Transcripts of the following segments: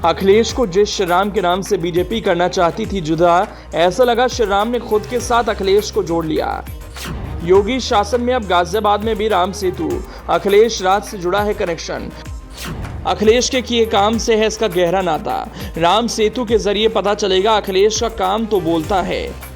अखिलेश को जिस श्री राम के नाम से बीजेपी करना चाहती थी जुदा, ऐसा लगा श्री राम ने खुद के साथ अखिलेश को जोड़ लिया। योगी शासन में अब गाजियाबाद में भी राम सेतु, अखिलेश राज से जुड़ा है कनेक्शन। अखिलेश के किए काम से है इसका गहरा नाता। राम सेतु के जरिए पता चलेगा अखिलेश का काम तो बोलता है।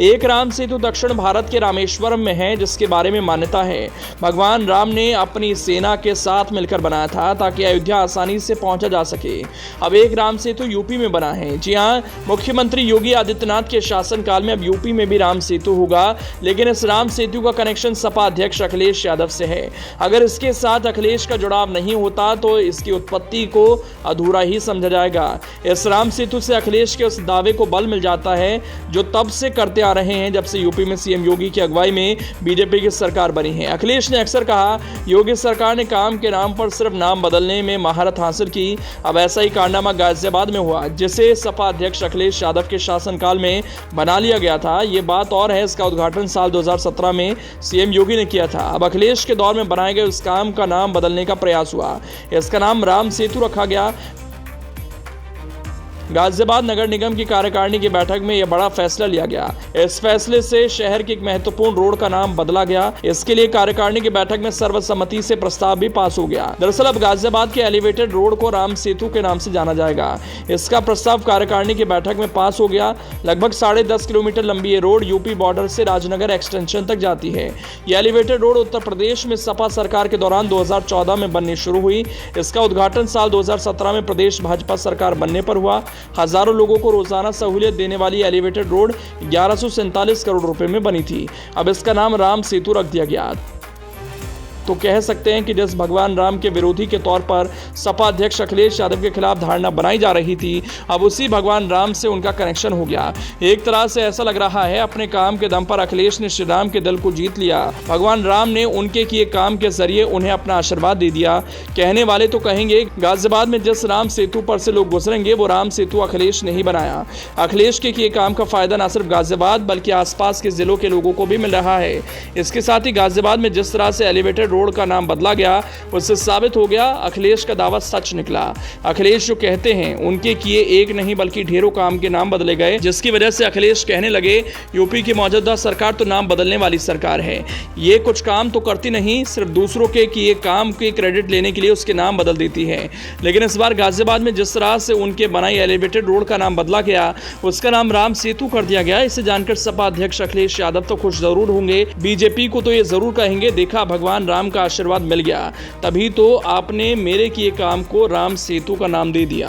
एक राम सेतु दक्षिण भारत के रामेश्वरम में है, जिसके बारे में मान्यता है भगवान राम ने अपनी सेना के साथ मिलकर बनाया था ताकि अयोध्या आसानी से पहुंचा जा सके। अब एक राम सेतु यूपी में बना है। जी हां, मुख्यमंत्री योगी आदित्यनाथ के शासनकाल में अब यूपी में भी राम सेतु होगा, लेकिन इस राम सेतु का कनेक्शन सपा अध्यक्ष अखिलेश यादव से है। अगर इसके साथ अखिलेश का जुड़ाव नहीं होता तो इसकी उत्पत्ति को अधूरा ही समझा जाएगा। इस राम सेतु से अखिलेश के उस दावे को बल मिल जाता है जो तब से करते आ रहे हैं जब से यूपी में सीएम योगी की अगुवाई में बीजेपी की सरकार बनी है। अखिलेश ने अक्सर कहा योगी सरकार ने काम के नाम पर सिर्फ नाम बदलने में महारत हासिल की। अब ऐसा ही कारनामा गाजियाबाद में हुआ, जिसे सपा अध्यक्ष अखिलेश यादव के शासनकाल में बना लिया गया था। ये बात और है, इसका उद्घाटन साल 2017 में सीएम योगी ने किया था। अब अखिलेश के दौर में बनाए गए उस काम का नाम बदलने का प्रयास हुआ। इसका नाम राम सेतु रखा गया। गाजियाबाद नगर निगम की कार्यकारिणी की बैठक में यह बड़ा फैसला लिया गया। इस फैसले से शहर की एक महत्वपूर्ण रोड का नाम बदला गया। इसके लिए कार्यकारिणी की बैठक में सर्वसम्मति से प्रस्ताव भी पास हो गया। दरअसल अब गाजियाबाद के एलिवेटेड रोड को राम सेतु के नाम से जाना जाएगा। इसका प्रस्ताव कार्यकारिणी की बैठक में पास हो गया। लगभग 10.5 किलोमीटर लंबी ये रोड यूपी बॉर्डर से राजनगर एक्सटेंशन तक जाती है। यह एलिवेटेड रोड उत्तर प्रदेश में सपा सरकार के दौरान 2014 में बननी शुरू हुई। इसका उद्घाटन साल 2017 में प्रदेश भाजपा सरकार बनने पर हुआ। हजारों लोगों को रोजाना सहूलियत देने वाली एलिवेटेड रोड 1147 करोड़ रुपए में बनी थी। अब इसका नाम राम सेतु रख दिया गया। तो कह सकते हैं कि जिस भगवान राम के विरोधी के तौर पर सपा अध्यक्ष अखिलेश यादव के खिलाफ धारणा बनाई जा रही थी, अब उसी भगवान राम से उनका कनेक्शन हो गया। एक तरह से ऐसा लग रहा है अपने काम के दम पर अखिलेश ने श्री राम के दिल को जीत लिया। भगवान राम ने उनके किए काम के जरिए उन्हें अपना आशीर्वाद दे दिया। कहने वाले तो कहेंगे गाजियाबाद में जिस राम सेतु पर से लोग गुजरेंगे वो राम सेतु अखिलेश ने ही बनाया। अखिलेश के किए काम का फायदा न सिर्फ गाजियाबाद बल्कि आसपास के जिलों के लोगों को भी मिल रहा है। इसके साथ ही गाजियाबाद में जिस तरह से एलिवेटेड रोड का नाम बदला गया, उससे साबित हो गया अखिलेश का दावा सच निकला। अखिलेश जो कहते हैं उनके किए एक नहीं बल्कि ढेरों काम के नाम बदले गए, जिसकी वजह से अखिलेश कहने लगे यूपी की मौजूदा सरकार तो नाम बदलने वाली सरकार है। ये कुछ काम तो करती नहीं, सिर्फ दूसरों के किए काम के क्रेडिट लेने के लिए उसके नाम बदल देती है। लेकिन इस बार गाजियाबाद में जिस तरह से उनके बनाई एलिवेटेड रोड का नाम बदला गया, उसका नाम राम सेतु कर दिया गया। इसे जानकर सपा अध्यक्ष अखिलेश यादव तो खुश जरूर होंगे, बीजेपी को तो ये जरूर कहेंगे देखा भगवान राम का आशीर्वाद मिल गया, तभी तो आपने मेरे किए काम को राम सेतु का नाम दे दिया।